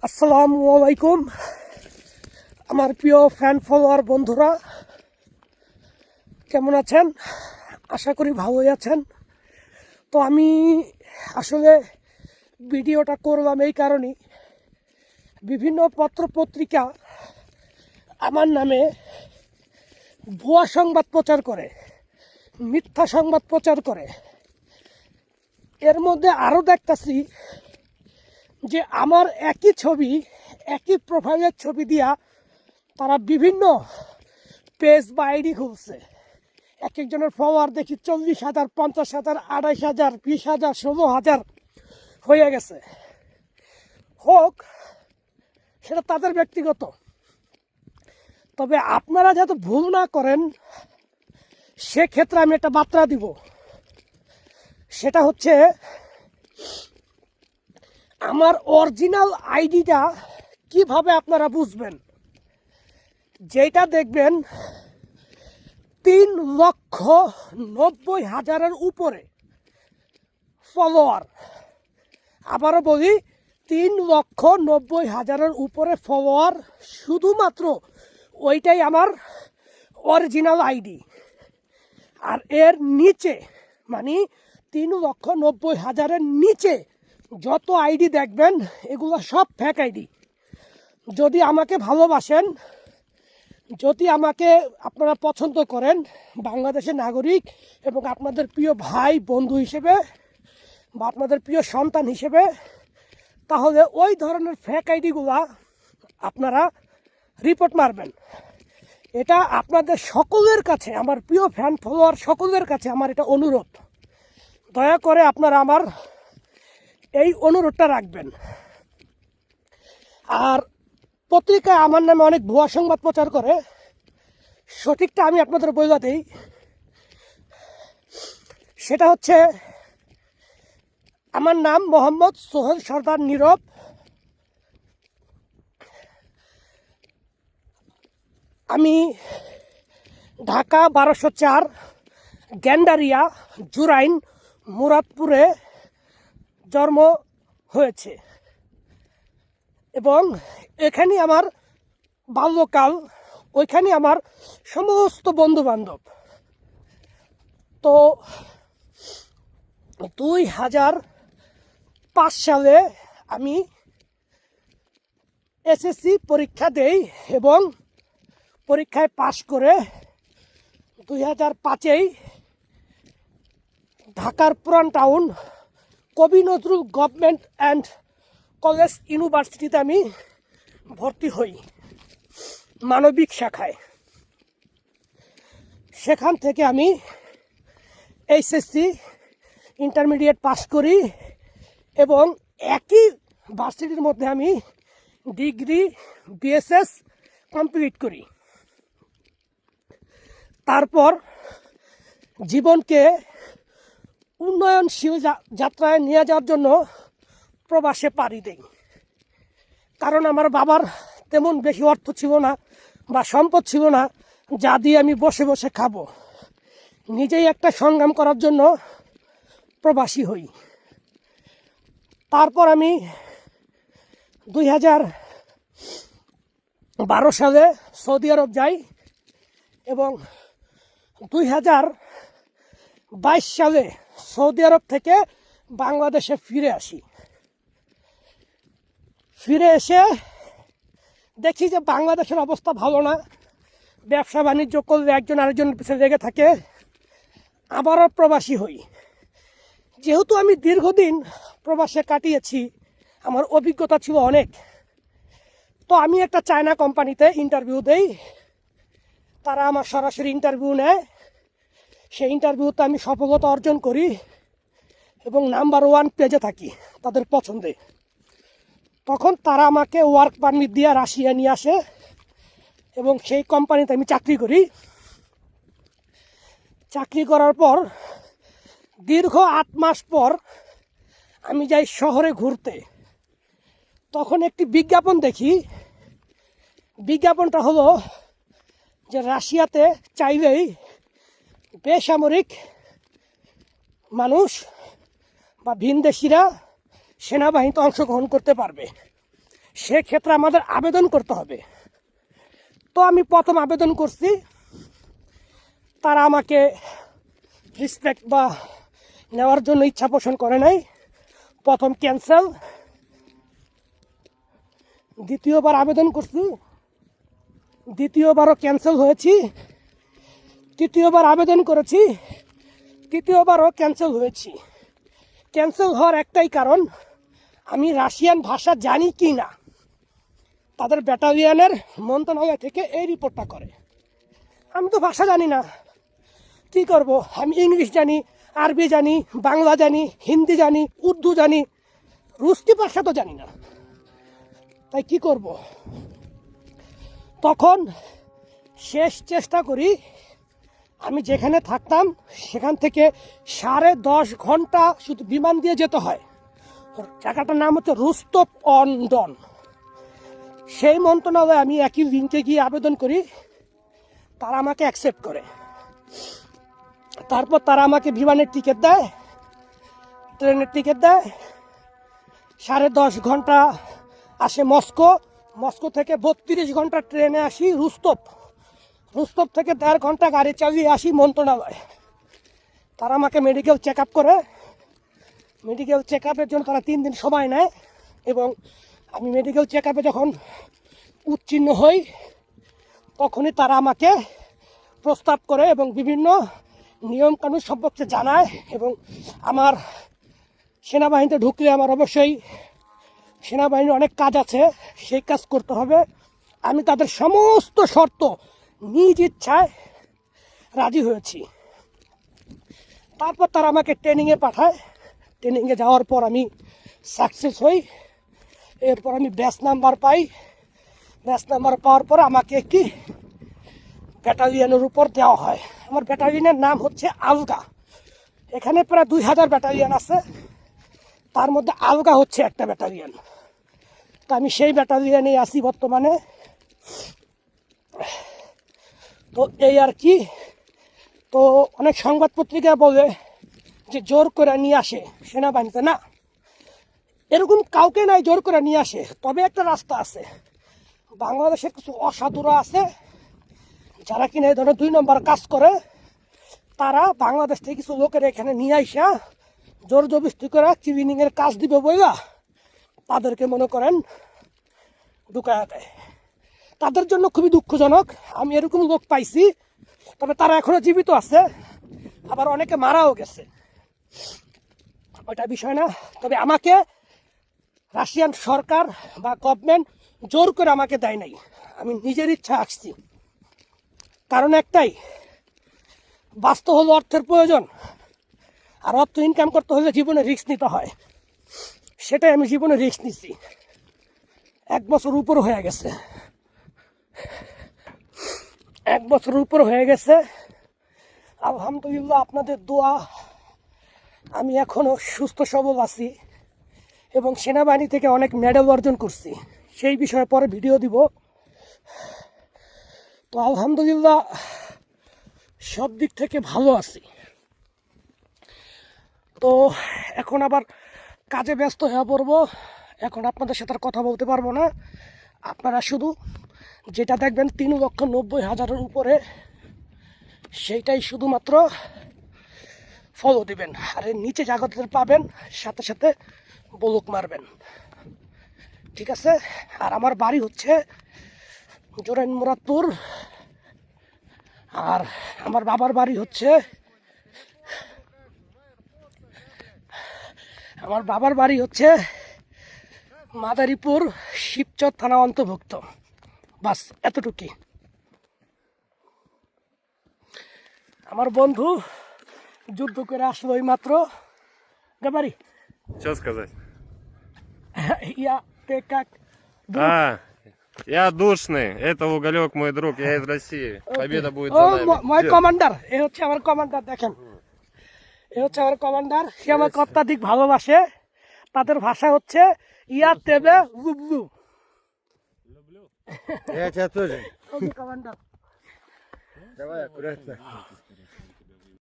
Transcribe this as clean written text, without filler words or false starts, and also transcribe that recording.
আসসালামু আলাইকুম আমার প্রিয় ফ্যান ফলোয়ার বন্ধুরা, কেমন আছেন? আশা করি ভালোই আছেন। তো আমি আসলে ভিডিওটা করলাম এই কারণেই, বিভিন্ন পত্রপত্রিকা আমার নামে ভুয়া সংবাদ প্রচার করে, মিথ্যা সংবাদ প্রচার করে। এর মধ্যে আরও দেখতেছি যে আমার একই ছবি, একই প্রোফাইলের ছবি দিয়া তারা বিভিন্ন পেজ বা আইডি খুলছে। এক একজনের ফলোয়ার দেখি 40,000, 50,000, 28,000, 20,000, 16,000 হয়ে গেছে। হোক, সেটা তাদের ব্যক্তিগত। তবে আপনারা যাতে ভুল না করেন সেক্ষেত্রে আমি একটা বার্তা দিব। সেটা হচ্ছে, আমার অরিজিনাল আইডিটা কিভাবে আপনারা বুঝবেন? যেটা দেখবেন 3,90,000-এর উপরে ফলোয়ার। আবারও বলি, 3,90,000-এর উপরে ফলোয়ার, শুধুমাত্র ওইটাই আমার অরিজিনাল আইডি। আর এর নিচে, মানে 3,90,000-এর নিচে যত আইডি দেখবেন এগুলো সব ফেক আইডি। যদি আমাকে ভালোবাসেন, যদি আমাকে আপনারা পছন্দ করেন বাংলাদেশের নাগরিক এবং আপনাদের প্রিয় ভাই বন্ধু হিসেবে বা আপনাদের প্রিয় সন্তান হিসেবে, তাহলে ওই ধরনের ফেক আইডিগুলা আপনারা রিপোর্ট মারবেন। এটা আপনাদের সকলের কাছে, আমার প্রিয় ফ্যান ফলোয়ার সকলের কাছে আমার এটা অনুরোধ। দয়া করে আপনারা আমার এই অনুরোধটা রাখবেন। আর পত্রিকায় আমার নামে অনেক ভুয়া সংবাদ প্রচার করে, সঠিকটা আমি আপনাদের বলে দিই। সেটা হচ্ছে, আমার নাম মোহাম্মদ সোহেল সর্দার নীরব। আমি ঢাকা 1204 গ্যান্ডারিয়া জুরাইন মুরাদপুরে জন্ম হয়েছে এবং এখানে আমার বাল্যকাল, ওইখানে আমার সমস্ত বন্ধু বান্ধব। তো 2005 সালে আমি এসএসসি পরীক্ষা দেই এবং পরীক্ষায় পাশ করে 2005-এই ঢাকার পুরান টাউন কবি নজরুল গভর্নমেন্ট অ্যান্ড কলেজ ইউনিভার্সিটিতে আমি ভর্তি হই মানবিক শাখায়। সেখান থেকে আমি এইচএসসি ইন্টারমিডিয়েট পাস করি এবং একই ভার্সিটির মধ্যে আমি ডিগ্রি বিএসএস কমপ্লিট করি। তারপর জীবনকে উন্নয়নশীল যাত্রায় নিয়ে যাওয়ার জন্য প্রবাসে পাড়ি দেই। কারণ আমার বাবার তেমন বেশি অর্থ ছিল না বা সম্পদ ছিল না যা দিয়ে আমি বসে বসে খাবো। নিজেই একটা সংগ্রাম করার জন্য প্রবাসী হই। তারপর আমি 2012 সালে সৌদি আরব যাই এবং 2022 সালে সৌদি আরব থেকে বাংলাদেশে ফিরে আসি। ফিরে এসে দেখি যে বাংলাদেশের অবস্থা ভালো না। ব্যবসা বাণিজ্য করলে একজন আরেকজনের পিছনে লেগে থাকে। আবারও প্রবাসী হই। যেহেতু আমি দীর্ঘদিন প্রবাসে কাটিয়েছি, আমার অভিজ্ঞতা ছিল অনেক। তো আমি একটা চায়না কোম্পানিতে ইন্টারভিউ দেই। তারা আমার সরাসরি ইন্টারভিউ নেয়। সেই ইন্টারভিউতে আমি সফলতা অর্জন করি এবং নাম্বার 1 পেজে থাকি তাদের পছন্দে। তখন তারা আমাকে ওয়ার্ক পারমিট দিয়ে রাশিয়া নিয়ে আসে এবং সেই কোম্পানিতে আমি চাকরি করি। চাকরি করার পর দীর্ঘ 8 মাস পর আমি যাই শহরে ঘুরতে। তখন একটি বিজ্ঞাপন দেখি। বিজ্ঞাপনটা হলো যে রাশিয়াতে চাইলেই বেসামরিক মানুষ বা ভিনদেশিরা সেনাবাহিনীতে অংশগ্রহণ করতে পারবে। সেক্ষেত্রে আমাদের আবেদন করতে হবে। তো আমি প্রথম আবেদন করছি, তারা আমাকে রেসপেক্ট বা নেওয়ার জন্য ইচ্ছা পোষণ করে নাই। প্রথম ক্যান্সেল, দ্বিতীয়বার আবেদন করছি, দ্বিতীয়বারও ক্যান্সেল হয়েছি, তৃতীয়বার আবেদন করেছি, তৃতীয়বারও ক্যান্সেল হয়েছি। ক্যান্সেল হওয়ার একটাই কারণ, আমি রাশিয়ান ভাষা জানি কি না। তাদের ব্যাটালিয়নের মন্ত্রণালয় থেকে এই রিপোর্টটা করে। আমি তো ভাষা জানি না, কি করব? আমি ইংলিশ জানি, আরবি জানি, বাংলা জানি, হিন্দি জানি, উর্দু জানি, রুস্তি ভাষা তো জানি না, তাই কি করব? তখন শেষ চেষ্টা করি, আমি যেখানে থাকতাম সেখান থেকে 10.5 ঘন্টা শুধু বিমান দিয়ে যেতে হয়। জায়গাটার নাম হচ্ছে রোস্তভ অন ডন। সেই মন্ত্রণালয়ে আমি একই লিঙ্কে গিয়ে আবেদন করি, তারা আমাকে অ্যাকসেপ্ট করে। তারপর তারা আমাকে বিমানের টিকিট দেয়, ট্রেনের টিকিট দেয়, 10.5 ঘন্টা আসে মস্কো, মস্কো থেকে 32 ঘন্টা ট্রেনে আসি রোস্তভ, রোস্তভ থেকে 1.5 ঘন্টা গাড়ি চালিয়ে আসি মন্ত্রণালয়। তারা আমাকে মেডিকেল চেক আপ করে, মেডিকেল চেক আপের জন্য তারা 3 দিন সময় নেয়, এবং আমি মেডিকেল চেক আপে যখন উত্তীর্ণ হই তখনই তারা আমাকে প্রস্তাব করে এবং বিভিন্ন নিয়মকানুন সম্পর্কে জানায়। এবং আমার সেনাবাহিনীতে ঢুকলে আমার অবশ্যই সেনাবাহিনীর অনেক কাজ আছে, সেই কাজ করতে হবে। আমি তাদের সমস্ত শর্ত নিজ ইচ্ছায় রাজি হয়েছি। তারপর তারা আমাকে ট্রেনিংয়ে পাঠায়। ট্রেনিংয়ে যাওয়ার পর আমি সাকসেস হই। এরপর আমি ব্যাচ নাম্বার পাই। ব্যাচ নাম্বার পাওয়ার পর আমাকে একটি ব্যাটালিয়নের উপর দেওয়া হয়। আমার ব্যাটালিয়নের নাম হচ্ছে আলগা। এখানে প্রায় 2000 ব্যাটালিয়ন আছে, তার মধ্যে আলগা হচ্ছে একটা ব্যাটালিয়ন। তো আমি সেই ব্যাটালিয়নে আছি বর্তমানে। তো এই আর কি। তো অনেক সংবাদ পত্রিকা বলে যে জোর করে নিয়ে আসে সেনাবাহিনীতে, না, এরকম কাউকে নাই জোর করে নিয়ে আসে। তবে একটা রাস্তা আছে, বাংলাদেশের কিছু অসাধুরা আছে যারা কিনা এই ধরনের 2 নম্বর কাজ করে। তারা বাংলাদেশ থেকে কিছু লোকের এখানে নিয়ে আসা জোর জবরদস্তি করে ক্লিনিংয়ের কাজ দিবে বইলা তাদেরকে মনে করেন ঢুকায়া দেয়। তাদের জন্য খুবই দুঃখজনক। আমি এরকম লোক পাইছি, তবে তারা এখনো জীবিত আছে, আবার অনেকে মারাও গেছে, ওইটা বিষয় না। তবে আমাকে রাশিয়ান সরকার বা গভর্নমেন্ট জোর করে আমাকে দেয় নাই, আমি নিজের ইচ্ছা আসছি। কারণ একটাই, বাস্তব হলো অর্থের প্রয়োজন, আর অর্থ ইনকাম করতে হলে জীবনে রিস্ক নিতে হয়। সেটাই আমি জীবনে রিস্ক নিচ্ছি। 1 বছর উপর হয়ে গেছে, 1 বছর উপর হয়ে গেছে। আলহামদুলিল্লাহ, আপনাদের দোয়া আমি এখনো সুস্থ সবল আছি এবং সেনাবাহিনী থেকে অনেক মেডেল অর্জন করছি, সেই বিষয়ে পরে ভিডিও দিব। তো আলহামদুলিল্লাহ সব দিক থেকে ভালো আছি। তো এখন আবার কাজে ব্যস্ত হয়ে পড়বো। এখন আপনাদের সাথে আর কথা বলতে পারবো না। আপনারা শুধু যেটা দেখবেন 3,90,000 উপরে, সেইটাই শুধুমাত্র ফলো দিবেন। আর এর নিচে জাগতের পাবেন, সাথে সাথে বলুক মারবেন, ঠিক আছে? আর আমার বাড়ি হচ্ছে জোরাইন মুরাদপুর, আর আমার বাবার বাড়ি হচ্ছে মাদারীপুর, শিবচর থানা অন্তর্ভুক্ত। বাস এতটুকুই। আমার বন্ধু যুদ্ধ করে আসলো এই মাত্র। গাবারি Что сказать? ইয়া তে কাক Я душный, это Уголек, мой друг, я из России. Победа будет ও за нами. মই কমান্ডার, এ হচ্ছে আমার কমান্ডার। দেখেন, এ হচ্ছে আমার কমান্ডার। সে আমাকে অত্যাধিক ভালোবাসে। তাদের ভাষা হচ্ছে ইয়া তেবে লুবলু। Я тебя тоже. কমান্ডার Давай, аккуратно.